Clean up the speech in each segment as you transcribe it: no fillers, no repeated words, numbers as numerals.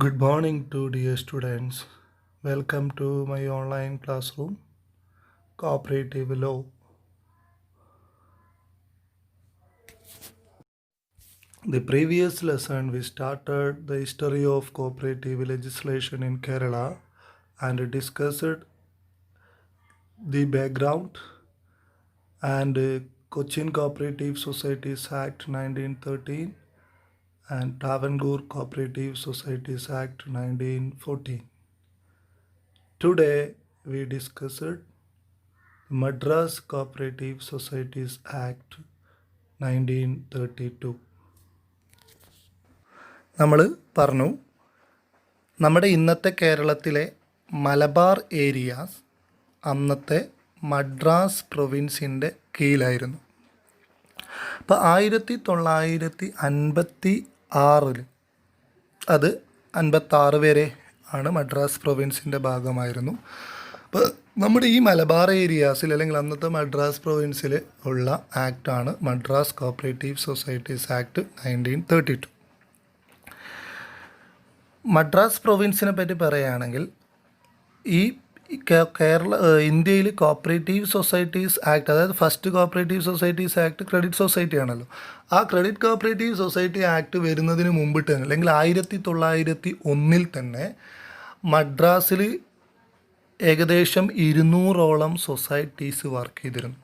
Good morning to dear students. Welcome to my online classroom, Cooperative Law. The previous lesson we started the history of cooperative legislation in Kerala and discussed the background and Cochin Cooperative Societies Act 1913 and Travancore Cooperative Societies Act 1914. Today we discussed Madras Cooperative Societies Act 1932. നമ്മൾ പറഞ്ഞു നമ്മുടെ ഇന്നത്തെ കേരളത്തിലെ Malabar areas അന്നത്തെ മദ്രാസ് പ്രൊവിൻസിൻ്റെ കീഴിലായിരുന്നു. അപ്പോൾ 1956 അത് 56 വരെ ആണ് മദ്രാസ് പ്രൊവിൻസിൻ്റെ ഭാഗമായിരുന്നു. അപ്പോൾ നമ്മുടെ ഈ മലബാർ ഏരിയാസിൽ അല്ലെങ്കിൽ അന്നത്തെ മദ്രാസ് പ്രൊവിൻസിൽ ഉള്ള ആക്റ്റാണ് Madras cooperative societies act 1932. Madras പ്രൊവിൻസിനെ പറ്റി പറയുകയാണെങ്കിൽ ഈ ഇന്ത്യയിൽ കോപ്പറേറ്റീവ് സൊസൈറ്റീസ് ആക്ട്, അതായത് first cooperative societies act credit society ആണല്ലോ. ആ ക്രെഡിറ്റ് കോപ്പറേറ്റീവ് സൊസൈറ്റി ആക്ട് വരുന്നതിന് മുമ്പിട്ട് തന്നെ അല്ലെങ്കിൽ 1901 തന്നെ മദ്രാസിൽ ഏകദേശം 200ഓളം സൊസൈറ്റീസ് വർക്ക് ചെയ്തിരുന്നു.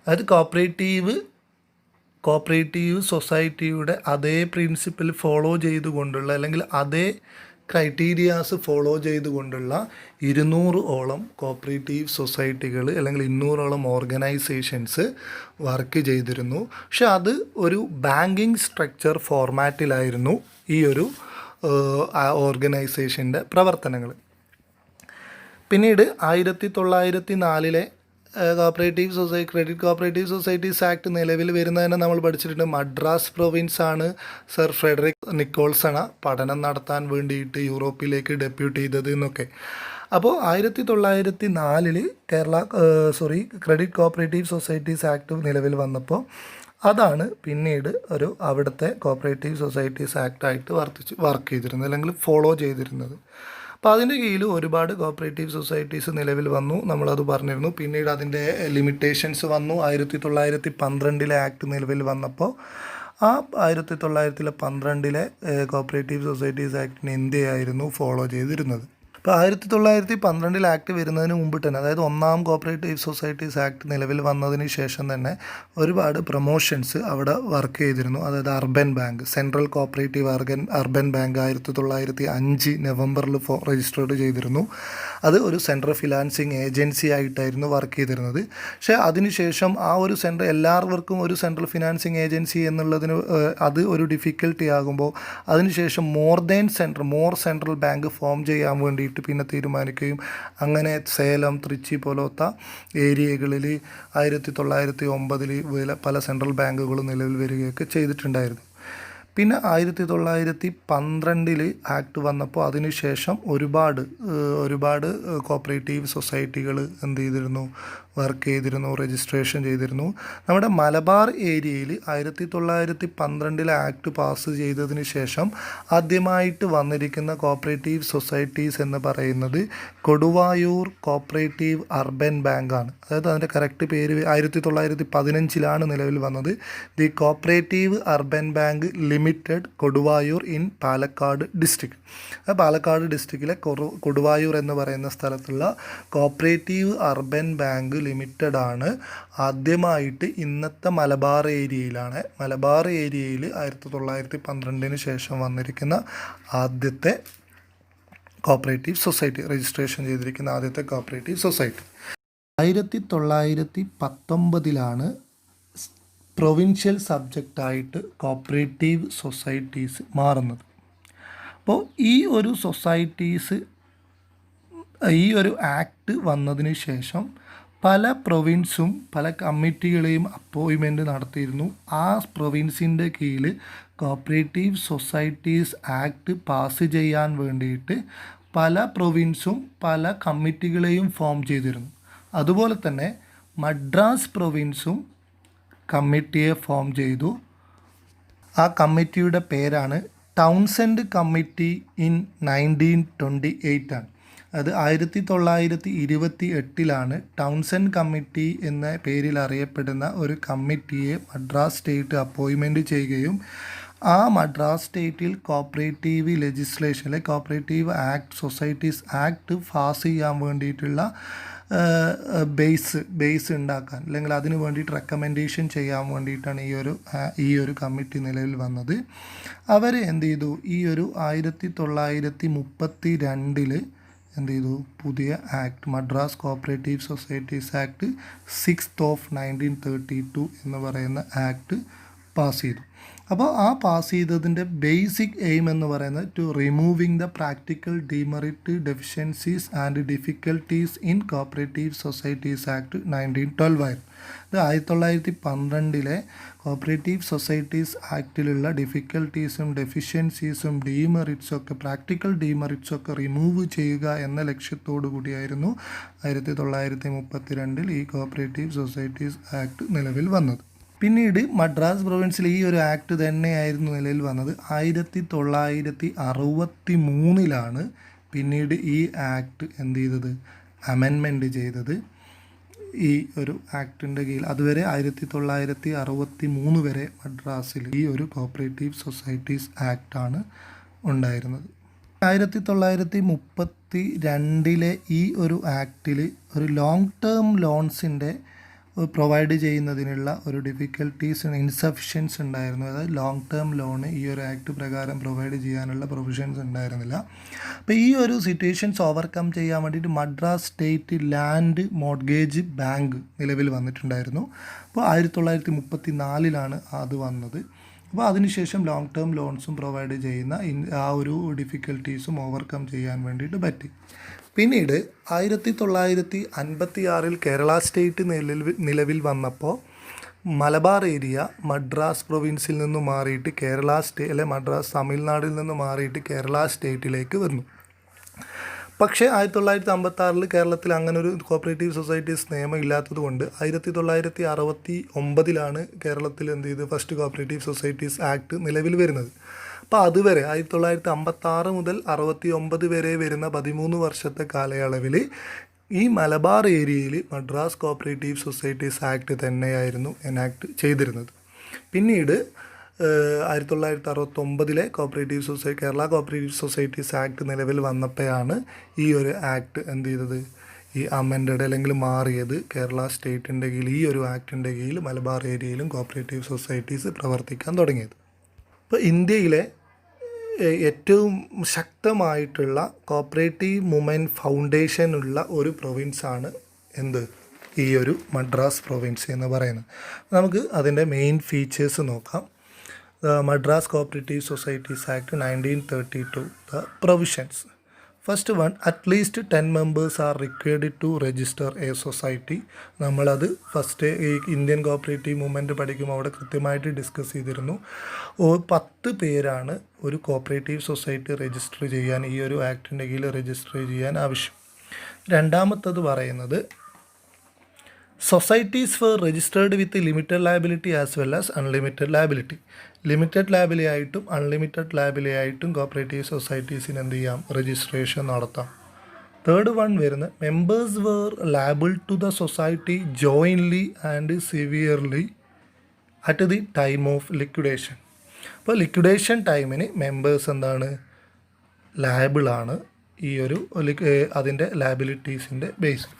അതായത് കോപ്പറേറ്റീവ് സൊസൈറ്റിയുടെ അതേ പ്രിൻസിപ്പിൾ ഫോളോ ചെയ്തുകൊണ്ടുള്ള അല്ലെങ്കിൽ അതേ ക്രൈറ്റീരിയാസ് ഫോളോ ചെയ്തുകൊണ്ടുള്ള 200ഓളം കോപ്പറേറ്റീവ് സൊസൈറ്റികൾ അല്ലെങ്കിൽ 200ഓളം ഓർഗനൈസേഷൻസ് വർക്ക് ചെയ്തിരുന്നു. പക്ഷെ അത് ഒരു ബാങ്കിങ് സ്ട്രക്ചർ ഫോർമാറ്റിലായിരുന്നു ഈ ഒരു ഓർഗനൈസേഷൻ്റെ പ്രവർത്തനങ്ങൾ. പിന്നീട് 1904 ക്രെഡിറ്റ് കോപ്പറേറ്റീവ് സൊസൈറ്റീസ് ആക്ട് നിലവിൽ വരുന്നതിനെ നമ്മൾ പഠിച്ചിട്ടുണ്ട്. മദ്രാസ് പ്രൊവിൻസ് ആണ് സർ ഫ്രെഡറിക് നിക്കോൾസൺ പഠനം നടത്താൻ വേണ്ടിയിട്ട് യൂറോപ്പിലേക്ക് ഡെപ്യൂട്ട് ചെയ്തത് എന്നൊക്കെ. അപ്പോൾ 1904 ക്രെഡിറ്റ് കോപ്പറേറ്റീവ് സൊസൈറ്റീസ് ആക്ട് നിലവിൽ വന്നപ്പോൾ അതാണ് പിന്നീട് ഒരു അവിടുത്തെ കോപ്പറേറ്റീവ് സൊസൈറ്റീസ് ആക്ടായിട്ട് വർക്ക് ചെയ്തിരുന്നത് അല്ലെങ്കിൽ ഫോളോ ചെയ്തിരുന്നത്. അപ്പോൾ അതിൻ്റെ കീഴിൽ ഒരുപാട് കോപ്പറേറ്റീവ് സൊസൈറ്റീസ് നിലവിൽ വന്നു, നമ്മളത് പറഞ്ഞിരുന്നു. പിന്നീട് അതിൻ്റെ ലിമിറ്റേഷൻസ് വന്നു. 1912 ആക്ട് നിലവിൽ വന്നപ്പോൾ ആ 1912 കോപ്പറേറ്റീവ് സൊസൈറ്റീസ് ആക്ടിന് ഇന്ത്യയായിരുന്നു ഫോളോ ചെയ്തിരുന്നത്. ഇപ്പോൾ 1912 ആക്ട് വരുന്നതിന് മുമ്പ് തന്നെ, അതായത് ഒന്നാം കോപ്പറേറ്റീവ് സൊസൈറ്റീസ് ആക്ട് നിലവിൽ വന്നതിന് ശേഷം തന്നെ ഒരുപാട് പ്രൊമോഷൻസ് അവിടെ വർക്ക് ചെയ്തിരുന്നു. അതായത് urban bank, central cooperative urban bank 1905 നവംബറിൽ രജിസ്റ്റേർഡ് ചെയ്തിരുന്നു. അത് ഒരു സെൻട്രൽ ഫിനാൻസിങ് ഏജൻസി ആയിട്ടായിരുന്നു വർക്ക് ചെയ്തിരുന്നത്. പക്ഷേ അതിനുശേഷം ആ ഒരു എല്ലാവർക്കും ഒരു സെൻട്രൽ ഫിനാൻസിങ് ഏജൻസി എന്നുള്ളതിന് അത് ഒരു ഡിഫിക്കൽട്ടി ആകുമ്പോൾ അതിനുശേഷം മോർ സെൻട്രൽ ബാങ്ക് ഫോം ചെയ്യാൻ വേണ്ടിയിട്ട് പിന്നെ തീരുമാനിക്കുകയും അങ്ങനെ സേലം, തൃച്ചി പോലത്തെ ഏരിയകളിൽ 1909 പല സെൻട്രൽ ബാങ്കുകളും നിലവിൽ വരികയൊക്കെ ചെയ്തിട്ടുണ്ടായിരുന്നു. പിന്നെ 1912 ആക്ട് വന്നപ്പോൾ അതിനുശേഷം ഒരുപാട് കോപ്പറേറ്റീവ് സൊസൈറ്റികൾ എന്ത് ചെയ്തിരുന്നു, വർക്ക് ചെയ്തിരുന്നു, രജിസ്ട്രേഷൻ ചെയ്തിരുന്നു. നമ്മുടെ മലബാർ ഏരിയയിൽ 1912 ആക്ട് പാസ് ചെയ്തതിന് ശേഷം ആദ്യമായിട്ട് വന്നിരിക്കുന്ന കോപ്പറേറ്റീവ് സൊസൈറ്റീസ് എന്ന് പറയുന്നത് കൊടുവായൂർ കോപ്പറേറ്റീവ് അർബൻ ബാങ്കാണ്. അതായത് അതിൻ്റെ കറക്റ്റ് പേര് 1915 നിലവിൽ വന്നത്. The cooperative urban bank limited Koduvayur in Palakkad district. Palakkad ഡിസ്ട്രിക്റ്റിലെ കൊടുവായൂർ എന്ന് പറയുന്ന സ്ഥലത്തുള്ള കോപ്പറേറ്റീവ് അർബൻ ബാങ്ക് ലിമിറ്റഡ് ആണ് ആദ്യമായിട്ട് ഇന്നത്തെ മലബാർ ഏരിയയിൽ 1912 ശേഷം വന്നിരിക്കുന്ന ആദ്യത്തെ കോപ്പറേറ്റീവ് സൊസൈറ്റി, രജിസ്ട്രേഷൻ ചെയ്തിരിക്കുന്ന ആദ്യത്തെ കോപ്പറേറ്റീവ് സൊസൈറ്റി. 1919 പ്രൊവിൻഷ്യൽ സബ്ജക്റ്റായിട്ട് കോപ്പറേറ്റീവ് സൊസൈറ്റീസ് മാറുന്നത്. അപ്പോൾ ഈ ഒരു ആക്ട് വന്നതിന് ശേഷം പല പ്രൊവിൻസും പല കമ്മിറ്റികളെയും അപ്പോയിൻമെൻറ്റ് നടത്തിയിരുന്നു. ആ പ്രൊവിൻസിൻ്റെ കീഴിൽ കോപ്പറേറ്റീവ് സൊസൈറ്റീസ് ആക്ട് പാസ് ചെയ്യാൻ വേണ്ടിയിട്ട് പല പ്രൊവിൻസും പല കമ്മിറ്റികളെയും ഫോം ചെയ്തിരുന്നു. അതുപോലെ തന്നെ മദ്രാസ് പ്രൊവിൻസും കമ്മിറ്റിയെ ഫോം ചെയ്തു. ആ കമ്മിറ്റിയുടെ പേരാണ് ടൗൺസെൻഡ് കമ്മിറ്റി ഇൻ 1928 ആണ്. അത് 1928 ടൗൺസെൻഡ് കമ്മിറ്റി എന്ന പേരിൽ അറിയപ്പെടുന്ന ഒരു കമ്മിറ്റിയെ മദ്രാസ് സ്റ്റേറ്റ് അപ്പോയിൻമെൻറ്റ് ചെയ്യുകയും ആ മദ്രാസ് സ്റ്റേറ്റിൽ കോപ്പറേറ്റീവ് ലെജിസ്ലേഷൻ അല്ലെ cooperative act societies act pass ചെയ്യാൻ വേണ്ടിയിട്ടുള്ള ബേസ് ഉണ്ടാക്കാൻ അല്ലെങ്കിൽ അതിന് വേണ്ടിയിട്ട് റെക്കമെൻഡേഷൻ ചെയ്യാൻ വേണ്ടിയിട്ടാണ് ഈ ഒരു കമ്മിറ്റി നിലവിൽ വന്നത്. അവർ എന്ത് ചെയ്തു, ഈ ഒരു 1932 എന്ത് ചെയ്തു, പുതിയ act Madras cooperative societies act 6 1932 എന്ന് പറയുന്ന ആക്ട് പാസ് ചെയ്തു. അപ്പോൾ ആ പാസ് ചെയ്തതിൻ്റെ ബേസിക് എയിം എന്ന് പറയുന്നത് to removing the practical demerit deficiencies and difficulties in cooperative societies act 1912 ആയിരുന്നു. ഇത് 1912 കോപ്പറേറ്റീവ് സൊസൈറ്റീസ് ആക്ടിലുള്ള ഡിഫിക്കൽട്ടീസും ഡെഫിഷ്യൻസീസും ഡീമെറിറ്റ്സൊക്കെ പ്രാക്ടിക്കൽ ഡീമെറിറ്റ്സൊക്കെ റിമൂവ് ചെയ്യുക എന്ന ലക്ഷ്യത്തോടു കൂടിയായിരുന്നു 1932 ഈ കോപ്പറേറ്റീവ് സൊസൈറ്റീസ് ആക്ട് നിലവിൽ വന്നത്. പിന്നീട് മദ്രാസ് പ്രൊവിൻസിൽ ഈ ഒരു ആക്ട് തന്നെയായിരുന്നു നിലവിൽ വന്നത്. 1963 പിന്നീട് ഈ ആക്ട് എന്ത് ചെയ്തത്, അമെൻമെൻറ്റ് ചെയ്തത്. ഈ ഒരു ആക്ടിൻ്റെ കീഴിൽ അതുവരെ 1963 വരെ മദ്രാസിൽ ഈ ഒരു കോപ്പറേറ്റീവ് സൊസൈറ്റീസ് ആക്ടാണ് ഉണ്ടായിരുന്നത്. 1932 ഈ ഒരു ആക്ടിൽ ഒരു ലോങ് ടേം ലോൺസിൻ്റെ പ്രൊവൈഡ് ചെയ്യുന്നതിനുള്ള ഒരു ഡിഫിക്കൽട്ടീസ് ഇൻസഫിഷ്യൻസ് ഉണ്ടായിരുന്നു. അതായത് ലോങ് ടേം ലോണ് ഈ ഒരു ആക്ട് പ്രകാരം പ്രൊവൈഡ് ചെയ്യാനുള്ള പ്രൊവിഷൻസ് ഉണ്ടായിരുന്നില്ല. അപ്പോൾ ഈ ഒരു സിറ്റുവേഷൻസ് ഓവർകം ചെയ്യാൻ വേണ്ടിയിട്ട് Madras state land mortgage bank നിലവിൽ വന്നിട്ടുണ്ടായിരുന്നു. അപ്പോൾ 1934 അത് വന്നത്. അപ്പോൾ അതിനുശേഷം ലോങ് ടേം ലോൺസും പ്രൊവൈഡ് ചെയ്യുന്ന ആ ഒരു ഡിഫിക്കൽട്ടീസും ഓവർകം ചെയ്യാൻ വേണ്ടിയിട്ട് പറ്റി. പിന്നീട് 1956 കേരള സ്റ്റേറ്റ് നിലവിൽ വന്നപ്പോൾ മലബാർ ഏരിയ മദ്രാസ് പ്രൊവിൻസിൽ നിന്ന് മാറിയിട്ട് മദ്രാസ് തമിഴ്നാടിൽ നിന്ന് മാറിയിട്ട് കേരള സ്റ്റേറ്റിലേക്ക് വന്നു. പക്ഷേ 1956 കേരളത്തിൽ അങ്ങനെ ഒരു കോപ്പറേറ്റീവ് സൊസൈറ്റീസ് നിയമം ഇല്ലാത്തത് കൊണ്ട് 1969 കേരളത്തിൽ എന്ത് ചെയ്ത് ഫസ്റ്റ് കോപ്പറേറ്റീവ് സൊസൈറ്റീസ് ആക്ട് നിലവിൽ വരുന്നത്. അപ്പോൾ അതുവരെ 1956 മുതൽ 69 വരെ വരുന്ന 13 വർഷത്തെ കാലയളവിൽ ഈ മലബാർ ഏരിയയിൽ മദ്രാസ് കോപ്പറേറ്റീവ് സൊസൈറ്റീസ് ആക്ട് തന്നെയായിരുന്നു എനാക്ട് ചെയ്തിരുന്നത്. പിന്നീട് 1969 കേരള കോപ്പറേറ്റീവ് സൊസൈറ്റീസ് ആക്ട് നിലവിൽ വന്നപ്പോഴാണ് ഈ ഒരു ആക്ട് എന്ത് ചെയ്തത്, ഈ അമെൻഡഡ് അല്ലെങ്കിൽ മാറിയത്. കേരള സ്റ്റേറ്റിൻ്റെ കീഴിൽ ഈ ഒരു ആക്ടിൻ്റെ കീഴിൽ മലബാർ ഏരിയയിലും കോപ്പറേറ്റീവ് സൊസൈറ്റീസ് പ്രവർത്തിക്കാൻ തുടങ്ങിയത്. ഇപ്പോൾ ഇന്ത്യയിലെ ഏറ്റവും ശക്തമായിട്ടുള്ള കോപ്പറേറ്റീവ് മൂവ്മെൻറ്റ് ഫൗണ്ടേഷനുള്ള ഒരു പ്രൊവിൻസാണ് ഈ ഒരു മദ്രാസ് പ്രൊവിൻസ് എന്ന് പറയുന്നത്. നമുക്ക് അതിൻ്റെ മെയിൻ ഫീച്ചേഴ്സ് നോക്കാം. Madras cooperative societies act 1932 the provisions. First one, at least 10 members are required to register a society. നമ്മളത് ഫസ്റ്റ് ഈ ഇന്ത്യൻ കോപ്പറേറ്റീവ് മൂവ്മെൻറ്റ് പഠിക്കുമ്പോൾ അവിടെ കൃത്യമായിട്ട് ഡിസ്കസ് ചെയ്തിരുന്നു. 10 പേരാണ് ഒരു കോപ്പറേറ്റീവ് സൊസൈറ്റി രജിസ്റ്റർ ചെയ്യാൻ, ഈ ഒരു ആക്ടിൻ്റെ കീഴിൽ രജിസ്റ്റർ ചെയ്യാൻ ആവശ്യം. രണ്ടാമത്തത് പറയുന്നത് societies for registered with limited liability as well as unlimited liability. Limited liability ആയിട്ടും അൺലിമിറ്റഡ് ലയബിലിറ്റി ആയിട്ടും കോപ്പറേറ്റീവ് സൊസൈറ്റീസിന് എന്ത് ചെയ്യാം, രജിസ്ട്രേഷൻ നടത്താം. തേർഡ് വൺ വരുന്നത് members were liable to the society jointly and severally at the time of liquidation. അപ്പോൾ liquidation ടൈമിന് members എന്താണ്, ലയബിളാണ് ഈ ഒരു അതിൻ്റെ ലയബിലിറ്റീസിൻ്റെ ബേസ്.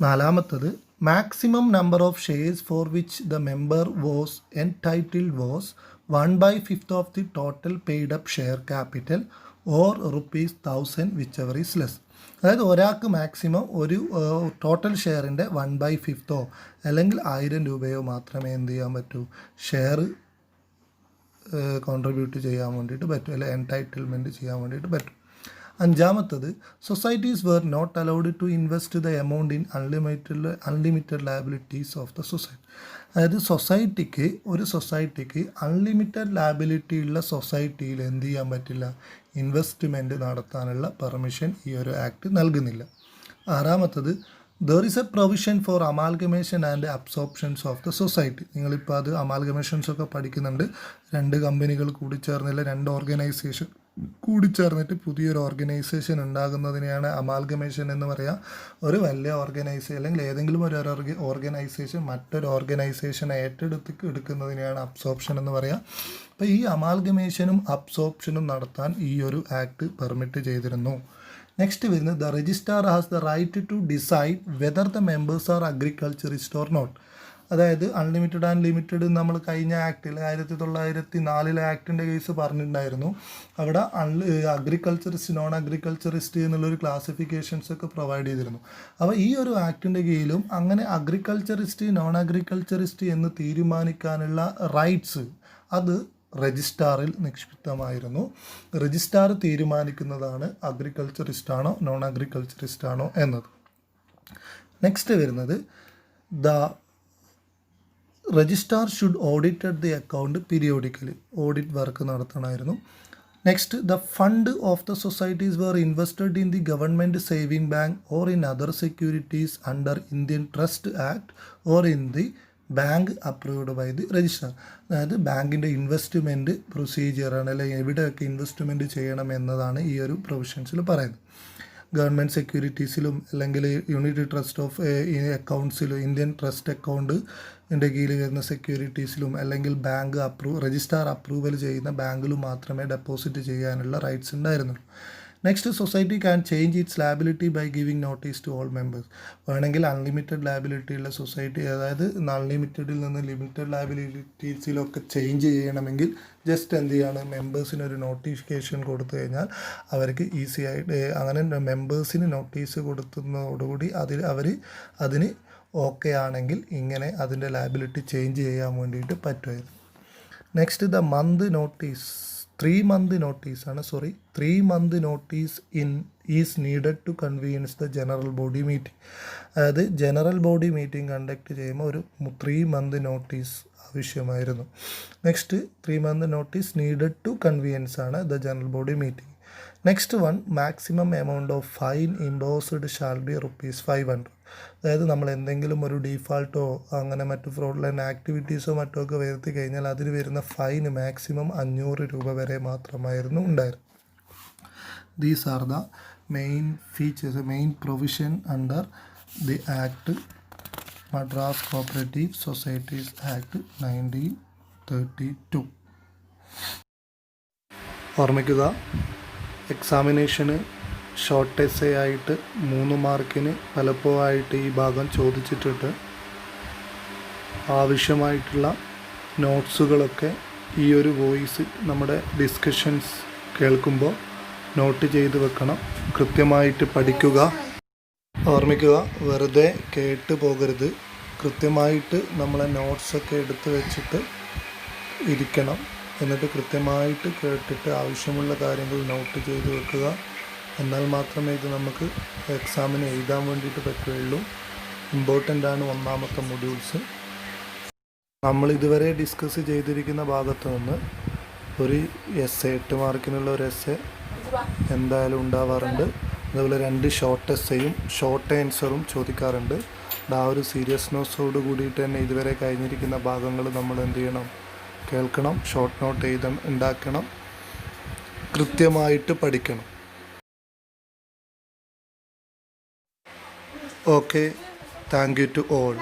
നാലാമത്തത് maximum number of shares for which the member was entitled was 1/5 of the total paid up share capital or ₹1000 which ever is less. അതായത് ഒരാൾക്ക് മാക്സിമം ഒരു ടോട്ടൽ ഷെയറിൻ്റെ 1/5 അല്ലെങ്കിൽ 1000 രൂപയോ മാത്രമേ എന്ത് ചെയ്യാൻ പറ്റൂ, ഷെയർ കോൺട്രിബ്യൂട്ട് ചെയ്യാൻ വേണ്ടിയിട്ട് പറ്റും, അല്ലെങ്കിൽ എൻടൈറ്റിൽമെൻറ്റ് ചെയ്യാൻ വേണ്ടിയിട്ട് പറ്റും. അഞ്ചാമത്തത് societies were not allowed to invest the amount in unlimited liabilities of the society. അതായത് ഒരു സൊസൈറ്റിക്ക് അൺലിമിറ്റഡ് ലയബിലിറ്റി ഉള്ള സൊസൈറ്റിയിൽ എന്ത് ചെയ്യാൻ പറ്റില്ല, ഇൻവെസ്റ്റ്മെൻറ്റ് നടത്താനുള്ള പെർമിഷൻ ഈ ഒരു ആക്ട് നൽകുന്നില്ല. ആറാമത്തത് there is a provision for amalgamation and absorptions of the society. നിങ്ങളിപ്പോൾ അത് അമാൽഗമേഷൻസ് ഒക്കെ പഠിക്കുന്നുണ്ട്. 2 കമ്പനികൾ കൂടിച്ചേർന്നില്ല, 2 ഓർഗനൈസേഷൻ കൂടിച്ചേർന്നിട്ട് പുതിയൊരു ഓർഗനൈസേഷൻ ഉണ്ടാകുന്നതിനെയാണ് അമാൽഗമേഷൻ എന്ന് പറയുക. ഒരു വലിയ ഓർഗനൈസേഷൻ അല്ലെങ്കിൽ ഏതെങ്കിലും ഒരു ഓർഗനൈസേഷൻ മറ്റൊരു ഓർഗനൈസേഷനെ എടുക്കുന്നതിനെയാണ് അബ്സോർപ്ഷൻ എന്ന് പറയുക. അപ്പോൾ ഈ അമാൽഗമേഷനും അബ്സോർപ്ഷനും നടത്താൻ ഈ ഒരു ആക്ട് പെർമിറ്റ് ചെയ്തിരുന്നു. നെക്സ്റ്റ് വരുന്നത് the registrar has the right to decide whether the members are agriculturist or not. അതായത് അൺലിമിറ്റഡ് ആൻഡ് ലിമിറ്റഡ് നമ്മൾ കഴിഞ്ഞ ആക്ടിൽ 1904 ആക്ടിൻ്റെ കേസ് പറഞ്ഞിട്ടുണ്ടായിരുന്നു. അവിടെ അഗ്രികൾച്ചറിസ്റ്റ് നോൺ അഗ്രികൾച്ചറിസ്റ്റ് എന്നുള്ളൊരു ക്ലാസിഫിക്കേഷൻസ് ഒക്കെ പ്രൊവൈഡ് ചെയ്തിരുന്നു. അപ്പോൾ ഈ ഒരു ആക്ടിൻ്റെ കീഴിലും അങ്ങനെ അഗ്രികൾച്ചറിസ്റ്റ് നോൺ അഗ്രികൾച്ചറിസ്റ്റ് എന്ന് തീരുമാനിക്കാനുള്ള റൈറ്റ്സ് അത് രജിസ്ട്രാറിൽ നിക്ഷിപ്തമായിരുന്നു. രജിസ്ട്രാർ തീരുമാനിക്കുന്നതാണ് അഗ്രികൾച്ചറിസ്റ്റ് ആണോ നോൺ അഗ്രികൾച്ചറിസ്റ്റ് ആണോ എന്നത്. നെക്സ്റ്റ് വരുന്നത് the registrar should audited the account periodically. Audit work നടത്തണമായിരുന്നു. Next the fund of the societies were invested in the government saving bank or in other securities under Indian trust act or in the bank approved by the registrar. അതായത് ബാങ്കിൻ്റെ investment പ്രൊസീജിയറാണ്, അല്ലെങ്കിൽ എവിടെയൊക്കെ investment ചെയ്യണം എന്നതാണ് ഈ ഒരു പ്രൊവിഷൻസിൽ പറയുന്നത്. Government സെക്യൂരിറ്റീസിലും അല്ലെങ്കിൽ യൂണിറ്റ് ട്രസ്റ്റ് ഓഫ് അക്കൗണ്ട്സിലും ഇന്ത്യൻ ട്രസ്റ്റ് അക്കൗണ്ടിൻ്റെ കീഴിൽ വരുന്ന സെക്യൂരിറ്റീസിലും അല്ലെങ്കിൽ ബാങ്ക് രജിസ്ട്രാർ അപ്രൂവൽ ചെയ്യുന്ന ബാങ്കിലും മാത്രമേ ഡെപ്പോസിറ്റ് ചെയ്യാനുള്ള റൈറ്റ്സ് ഉണ്ടായിരുന്നുള്ളൂ. Next society can change its liability by giving notice to all members. വേണമെങ്കിൽ അൺലിമിറ്റഡ് ലാബിലിറ്റി ഉള്ള സൊസൈറ്റി, അതായത് അൺലിമിറ്റഡിൽ നിന്ന് ലിമിറ്റഡ് ലാബിലിറ്റീസിലൊക്കെ ചേഞ്ച് ചെയ്യണമെങ്കിൽ ജസ്റ്റ് എന്ത് ചെയ്യാണ്, മെമ്പേഴ്സിനൊരു നോട്ടിഫിക്കേഷൻ കൊടുത്തു കഴിഞ്ഞാൽ അവർക്ക് ഈസി ആയിട്ട് അങ്ങനെ മെമ്പേഴ്സിന് നോട്ടീസ് കൊടുക്കുന്നതോടുകൂടി അതിന് ഓക്കെ ആണെങ്കിൽ ഇങ്ങനെ അതിൻ്റെ ലാബിലിറ്റി ചേഞ്ച് ചെയ്യാൻ വേണ്ടിയിട്ട് പറ്റുമായിരുന്നു. Next the month notice 3 month notice is needed to convene the general body meeting. അതായത് ജനറൽ ബോഡി മീറ്റിംഗ് കണ്ടക്ട് ചെയ്യുമ്പോൾ ഒരു 3 month നോട്ടീസ് ആവശ്യമായിരുന്നു. Next 3 month notice needed to convenience ആണ് the general body meeting. Next one maximum amount of fine imposed shall be ₹500. അതായത് നമ്മൾ എന്തെങ്കിലും ഒരു ഡീഫാൾട്ടോ അങ്ങനെ മറ്റു ഫ്രോഡ്ലൈൻ ആക്ടിവിറ്റീസോ മറ്റോ ഒക്കെ വരുത്തി കഴിഞ്ഞാൽ അതിന് വരുന്ന ഫൈൻ മാക്സിമം ₹500 വരെ മാത്രമായിരുന്നു ഉണ്ടായിരുന്നത്. These are the main features, main provision under the act Madras cooperative societies act 1932. ഓർമ്മിക്കുക, എക്സാമിനേഷന് ഷോർട്ട് എസ്സേ ആയിട്ട് 3 മാർക്കിന് പലപ്പോഴായിട്ട് ഈ ഭാഗം ചോദിച്ചിട്ടുണ്ട്. ആവശ്യമായിട്ടുള്ള നോട്ട്സുകളൊക്കെ ഈ ഒരു വോയിസ് നമ്മുടെ ഡിസ്കഷൻസ് കേൾക്കുമ്പോൾ നോട്ട് ചെയ്ത് വെക്കണം. കൃത്യമായിട്ട് പഠിക്കുക. ഓർമ്മിക്കുക, വെറുതെ കേട്ട് പോകരുത്. കൃത്യമായിട്ട് നമ്മളെ നോട്ട്സൊക്കെ എടുത്ത് വെച്ചിട്ട് ഇരിക്കണം. എന്നിട്ട് കൃത്യമായിട്ട് കേട്ടിട്ട് ആവശ്യമുള്ള കാര്യങ്ങൾ നോട്ട് ചെയ്ത് വെക്കുക. എന്നാൽ മാത്രമേ ഇത് നമുക്ക് എക്സാമിന് എഴുതാൻ വേണ്ടിയിട്ട് പറ്റുകയുള്ളൂ. ഇമ്പോർട്ടൻ്റ് ആണ് 1ാമത്തെ മൊഡ്യൂൾസ്. നമ്മൾ ഇതുവരെ ഡിസ്കസ് ചെയ്തിരിക്കുന്ന ഭാഗത്ത് നിന്ന് ഒരു എസ്സേ 8 മാർക്കിനുള്ള ഒരു എസ്സേ എന്തായാലും ഉണ്ടാവാറുണ്ട്. അതുപോലെ 2 ഷോർട്ട് എസ്സേയും ഷോർട്ട് ആൻസറും ചോദിക്കാറുണ്ട്. ആ ഒരു സീരിയസ്നെസ്സോട് കൂടിയിട്ട് തന്നെ ഇതുവരെ കഴിഞ്ഞിരിക്കുന്ന ഭാഗങ്ങൾ നമ്മൾ എന്ത് ചെയ്യണം, കേൾക്കണം, ഷോർട്ട് നോട്ട് ഉണ്ടാക്കണം, കൃത്യമായിട്ട് പഠിക്കണം. Okay, thank you to all.